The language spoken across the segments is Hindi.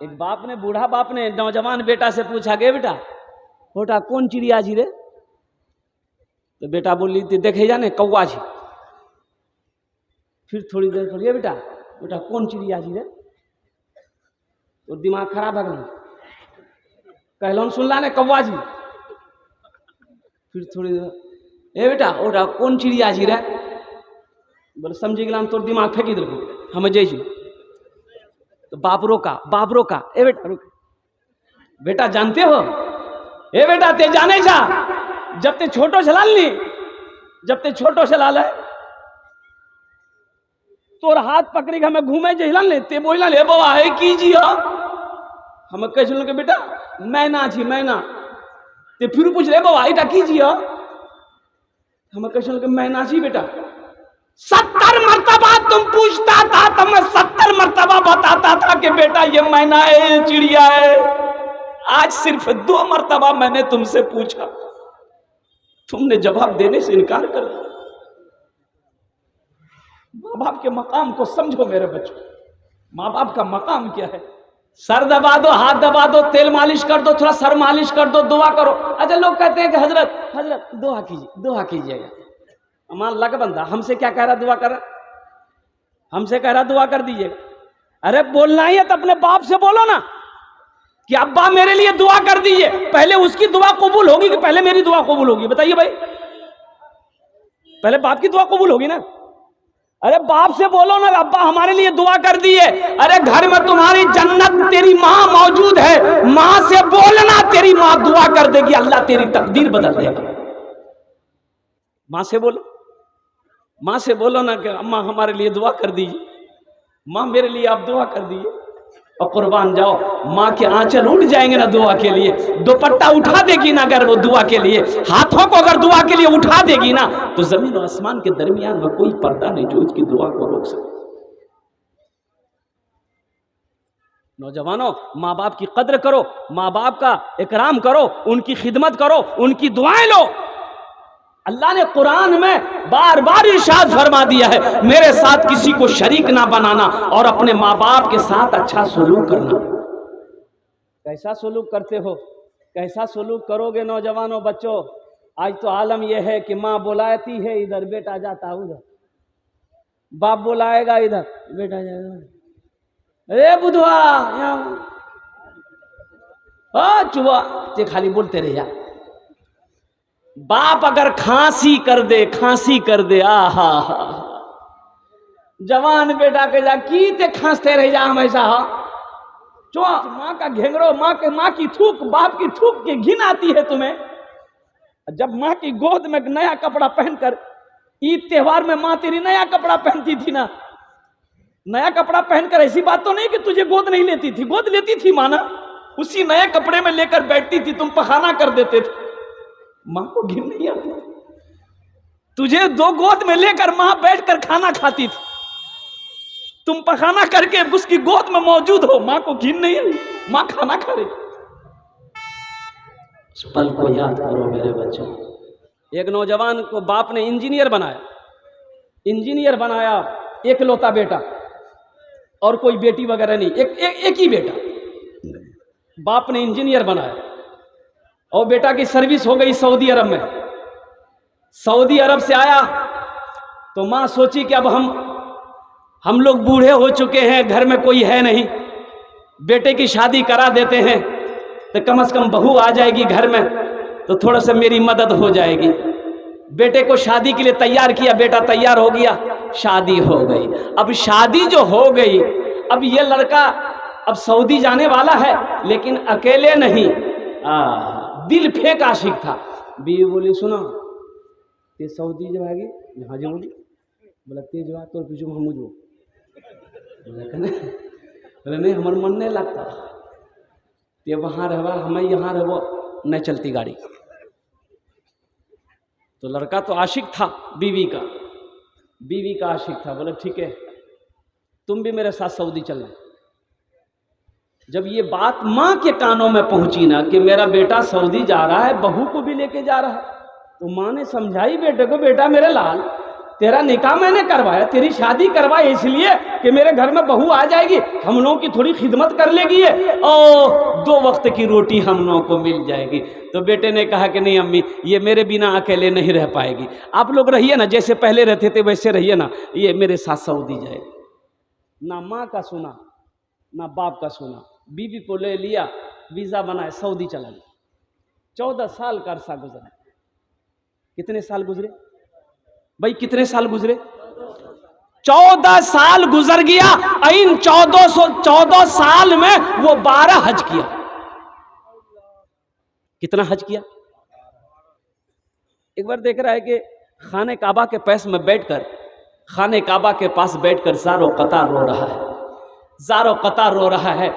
एक बाप ने, बूढ़ा बाप ने नौजवान बेटा से पूछा, गे बेटा बेटा कौन चिड़िया जी रे? तो बेटा बोली थी देखे जाने कौवा जी। फिर थोड़ी देर पर, ये बेटा बेटा कौन चिड़िया जी रे? तो दिमाग खराब है, कहलन सुनला ने कौवा जी। फिर थोड़ी देर, ए बेटा ओटा कौन चिड़िया जी रे? बोले समझी गला तोर दिमाग फेंकी दिल हमें जैसी। तो बाप रोका, ए बेटा रुक, बेटा जानते हो, ए बेटा ते जाने जा, जब ते छोटो छलाल ली, जब ते छोटो छलाल है तोर हाथ पकड़ी के हमें घूमे जहिलन ले, ते बोलना ले बाबा है कीजिए, हमें कह चलो कि बेटा मैना छी मैना। ते फिर पूछ ले बाबा इटा कीजिए, हमें कह चलो कि मैना छी बेटा। 70 मर्तबा तुम पूछता था तो मैं 70 मर्तबा बताता था कि बेटा ये मैना है ये चिड़िया है। आज सिर्फ 2 मर्तबा मैंने तुमसे पूछा, तुमने जवाब देने से इनकार कर दिया। माँ बाप के मकाम को समझो मेरे बच्चों, माँ बाप का मकाम क्या है। सर दबा दो, हाथ दबा दो, तेल मालिश कर दो, थोड़ा सर मालिश कर दो, दुआ करो। अच्छा लोग कहते हैं कि हजरत दुआ कीजिएगा। मान लग बंदा हमसे क्या कह रहा दुआ कर, हमसे कह रहा दुआ कर दीजिएगा। अरे बोलना ही है तो अपने बाप से बोलो ना कि अब्बा मेरे लिए दुआ कर दीजिए। पहले उसकी दुआ कबूल होगी कि पहले मेरी दुआ कबूल होगी? बताइए भाई, पहले बाप की दुआ कबूल होगी ना। अरे बाप से बोलो ना अब्बा हमारे लिए दुआ कर दिए। अरे घर में तुम्हारी जन्नत तेरी माँ मौजूद है, माँ से बोलना तेरी माँ दुआ कर देगी, अल्लाह तेरी तकदीर बदल देगा। माँ से बोलो, माँ से बोलो ना कि अम्मा हमारे लिए दुआ कर दीजिए, माँ मेरे लिए आप दुआ कर दीजिए। और कुर्बान जाओ, माँ के आंचल उठ जाएंगे ना दुआ के लिए, दुपट्टा उठा देगी ना अगर वो दुआ के लिए, हाथों को अगर दुआ के लिए उठा देगी ना तो जमीन और आसमान के दरमियान में कोई पर्दा नहीं जो उसकी दुआ को रोक सके। नौजवानों, माँ बाप की कद्र करो, माँ बाप का इकराम करो, उनकी खिदमत करो, उनकी दुआएं लो। अल्लाह ने कुरान में बार बार इरशाद फरमा दिया है, मेरे साथ किसी को शरीक ना बनाना और अपने माँ बाप के साथ अच्छा सलूक करना। कैसा सलूक करते हो, कैसा सलूक करोगे नौजवानों बच्चों? आज तो आलम यह है कि माँ बुलाती है इधर, बेटा जाता उधर, बाप बुलाएगा इधर, बेटा जाएगा। अरे बुधवा यहाँ चुहा ते खाली बोलते रह जा। बाप अगर खांसी कर दे आहा जवान बेटा के जा की ते खांसते रह जा हमेशा। चुहा माँ का घेंगरो, माँ की थूक, बाप की थूक की घिन आती है तुम्हें। जब माँ की गोद में नया कपड़ा पहनकर, ईद त्योहार में माँ तेरी नया कपड़ा पहनती थी ना, नया कपड़ा पहनकर, ऐसी बात तो नहीं कि तुझे गोद नहीं लेती थी, गोद लेती थी माँ ना, उसी नए कपड़े में लेकर बैठती थी, तुम पखाना कर देते थे, माँ को घिन नहीं आती। तुझे 2 गोद में लेकर माँ बैठकर खाना खाती थी, तुम पखाना करके उसकी गोद में मौजूद हो, माँ को घिन नहीं आई, माँ खाना खा रही। इस पल को याद करो मेरे बच्चों। एक नौजवान को बाप ने इंजीनियर बनाया, एकलौता बेटा, और कोई बेटी वगैरह नहीं, एक ही बेटा, बाप ने इंजीनियर बनाया। और बेटा की सर्विस हो गई सऊदी अरब में। सऊदी अरब से आया तो माँ सोची कि अब हम लोग बूढ़े हो चुके हैं, घर में कोई है नहीं, बेटे की शादी करा देते हैं तो कम से कम बहू आ जाएगी घर में तो थोड़ा सा मेरी मदद हो जाएगी। बेटे को शादी के लिए तैयार किया, बेटा तैयार हो गया, शादी हो गई। अब शादी जो हो गई, अब ये लड़का अब सऊदी जाने वाला है, लेकिन अकेले नहीं, दिल फेंक आशिक था। बीवी बोली सुनो ते सऊदी जब आगे यहाँ जो बोला तेज बात तो पीछे हम मुझे बोले नहीं हमारे मन नहीं लगता, ते वहाँ रहवा हमें यहाँ रहवो नहीं चलती गाड़ी। तो लड़का तो आशिक था बीवी का आशिक था। बोले ठीक है तुम भी मेरे साथ सऊदी चलना। जब ये बात माँ के कानों में पहुंची ना कि मेरा बेटा सऊदी जा रहा है, बहू को भी लेके जा रहा है, तो माँ ने समझाई बेटे को, बेटा मेरे लाल तेरा निकाह मैंने करवाया, तेरी शादी करवाई इसलिए कि मेरे घर में बहू आ जाएगी, हम लोगों की थोड़ी खिदमत कर लेगी और 2 वक्त की रोटी हम लोगों को मिल जाएगी। तो बेटे ने कहा कि नहीं अम्मी, ये मेरे बिना अकेले नहीं रह पाएगी, आप लोग रहिए ना, जैसे पहले रहते थे वैसे रहिए ना, ये मेरे साथ सऊदी जाएगी। ना माँ का सुना ना बाप का सुना, बीवी को ले लिया, वीज़ा बनाए, सऊदी चला गया। 14 साल का अरसा गुजरा। कितने साल गुजरे भाई, कितने साल गुजरे? 14 साल गुजर गया। इन 14 साल में वो 12 हज किया। कितना हज किया? एक बार देख रहा है कि खाने काबा के पास में बैठकर, खाने काबा के पास बैठकर ज़ारो कतार रो रहा है, ज़ारो कतार रो रहा है।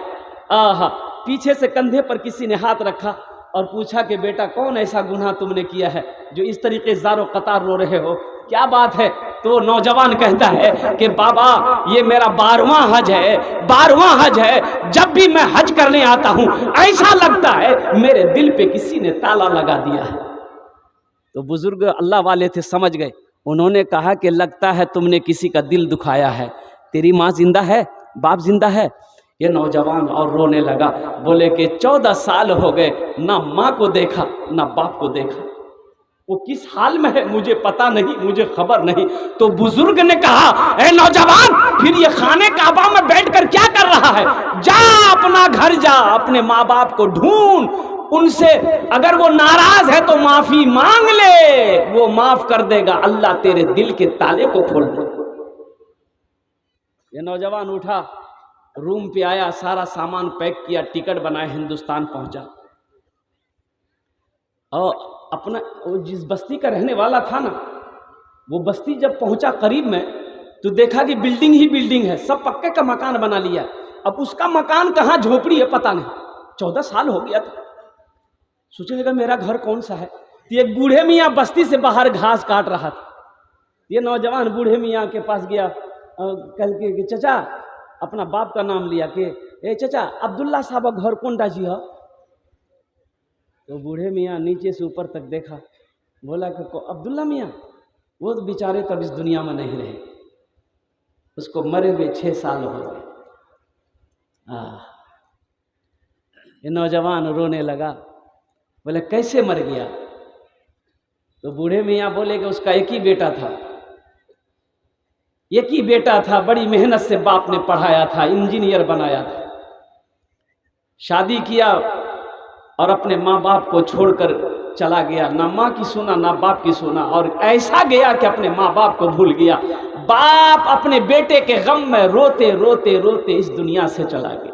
पीछे से कंधे पर किसी ने हाथ रखा और पूछा कि बेटा कौन ऐसा गुनाह तुमने किया है जो इस तरीके ज़ारो कतार रो रहे हो, क्या बात है? तो नौजवान कहता है कि बाबा ये मेरा 12वां हज है, 12वां हज है। जब भी मैं हज करने आता हूं ऐसा लगता है मेरे दिल पे किसी ने ताला लगा दिया है। तो बुजुर्ग अल्लाह वाले थे, समझ गए। उन्होंने कहा कि लगता है तुमने किसी का दिल दुखाया है। तेरी माँ जिंदा है, बाप जिंदा है? ये नौजवान और रोने लगा, बोले कि 14 साल हो गए, ना माँ को देखा ना बाप को देखा। वो किस हाल में है मुझे पता नहीं, मुझे खबर नहीं। तो बुजुर्ग ने कहा, ए नौजवान, फिर ये खाने काबा में बैठकर क्या कर रहा है? जा अपना घर जा, अपने माँ बाप को ढूंढ, उनसे अगर वो नाराज है तो माफी मांग ले, वो माफ कर देगा, अल्लाह तेरे दिल के ताले को खोल दे। ये नौजवान उठा, रूम पे आया, सारा सामान पैक किया, टिकट बनाया, हिंदुस्तान पहुंचा। और अपना वो जिस बस्ती का रहने वाला था ना, वो बस्ती जब पहुंचा करीब में तो देखा कि बिल्डिंग ही बिल्डिंग है, सब पक्के का मकान बना लिया। अब उसका मकान कहाँ, झोपड़ी है, पता नहीं। 14 साल हो गया था, सोचने लगा मेरा घर कौन सा है। तो एक बूढ़े मियाँ बस्ती से बाहर घास काट रहा था। ये नौजवान बूढ़े मियाँ के पास गया, कल के चचा, अपना बाप का नाम लिया कि ए चचा, अब्दुल्ला साहब घर कौन डाजी है? तो बूढ़े मियाँ नीचे से ऊपर तक देखा, बोला कि अब्दुल्ला मियाँ, वो तो बेचारे तब इस दुनिया में नहीं रहे, उसको मरे हुए 6 साल हो गए। ये नौजवान रोने लगा, बोले कैसे मर गया? तो बूढ़े मियाँ बोले कि उसका एक ही बेटा था, एक ही बेटा था, बड़ी मेहनत से बाप ने पढ़ाया था, इंजीनियर बनाया था, शादी किया और अपने माँ बाप को छोड़कर चला गया। ना माँ की सुना ना बाप की सुना, और ऐसा गया कि अपने माँ बाप को भूल गया। बाप अपने बेटे के गम में रोते रोते रोते इस दुनिया से चला गया।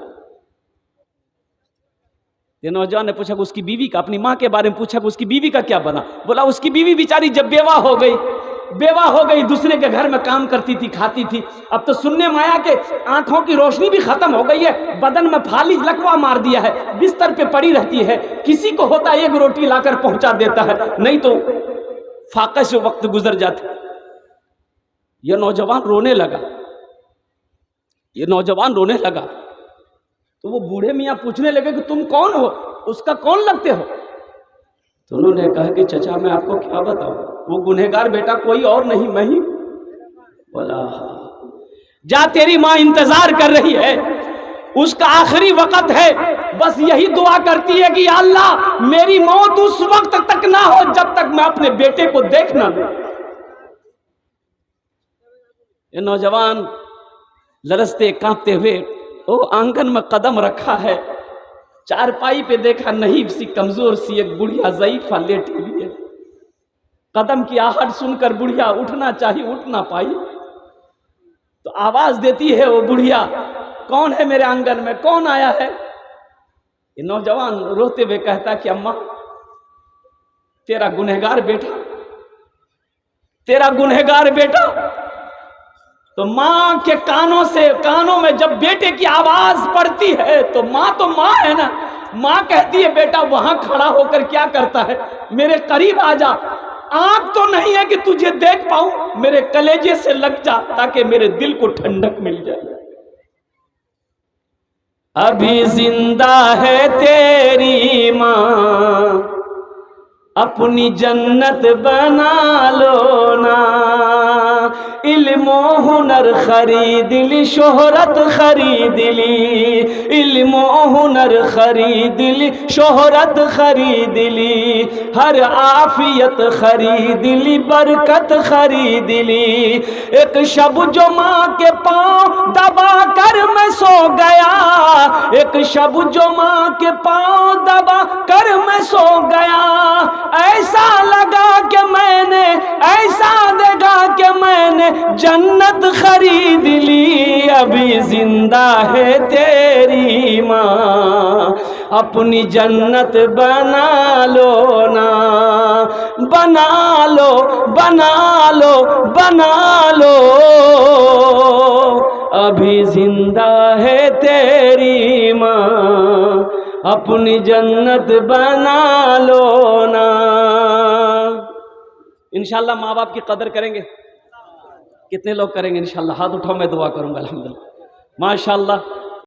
ये नौजवान ने पूछा कि उसकी बीवी का, अपनी माँ के बारे में पूछा कि उसकी बीवी का क्या बना? बोला उसकी बीवी बेचारी जब बेवा हो गई, दूसरे के घर में काम करती थी, खाती थी। अब तो सुनने में आया कि आंखों की रोशनी भी खत्म हो गई है, बदन में फालिज लकवा मार दिया है, बिस्तर पे पड़ी रहती है। किसी को होता एक रोटी लाकर पहुंचा देता है, नहीं तो फाके से वक्त गुजर जाता। यह नौजवान रोने लगा। तो वो बूढ़े मियाँ पूछने लगे कि तुम कौन हो, उसका कौन लगते हो? तो उन्होंने कहा कि चचा मैं आपको क्या बताऊं, वो गुनहगार बेटा कोई और नहीं, मैं ही। बोला जा, तेरी माँ इंतजार कर रही है, उसका आखिरी वक्त है, बस यही दुआ करती है कि अल्लाह मेरी मौत उस वक्त तक ना हो जब तक मैं अपने बेटे को देख ना लूं। ये नौजवान लरजते कांपते हुए वो आंगन में कदम रखा है, चारपाई पे देखा नहीं सी कमजोर सी एक बुढ़िया ज़ईफ़ा लेटी हुई है। कदम की आहट सुनकर बुढ़िया उठना चाहिए, उठ ना पाई। तो आवाज देती है वो बुढ़िया, कौन है मेरे आंगन में, कौन आया है? ये नौजवान रोते हुए कहता कि अम्मा तेरा गुनहगार बेटा। तो माँ के कानों में जब बेटे की आवाज पड़ती है तो माँ है ना, माँ कहती है बेटा वहां खड़ा होकर क्या करता है, मेरे करीब आ जा, आंख तो नहीं है कि तुझे देख पाऊं, मेरे कलेजे से लग जा ताकि मेरे दिल को ठंडक मिल जाए। अभी जिंदा है तेरी माँ, अपनी जन्नत बना लो ना। इल्म हुनर खरीद ली, शोहरत खरीद ली, इल्म हुनर खरीद ली, शोहरत खरीद ली, हर आफियत खरीद ली, बरकत खरीद ली। एक शब जो माँ के पाँव दबा कर मैं सो गया, एक शब जो माँ के पाँव दबा कर मैं सो गया, ऐसा लगा कि मैंने, ऐसा देखा कि मैंने जन्नत खरीद ली। अभी जिंदा है तेरी माँ, अपनी जन्नत बना लो ना, बना लो, बना लो, बना लो। अभी जिंदा है तेरी माँ, अपनी जन्नत बना लो ना। इंशाल्लाह माँ बाप की कदर करेंगे। कितने लोग करेंगे इंशाल्लाह? हाथ उठाओ, मैं दुआ करूंगा। अल्हम्दुलिल्लाह, माशाल्लाह।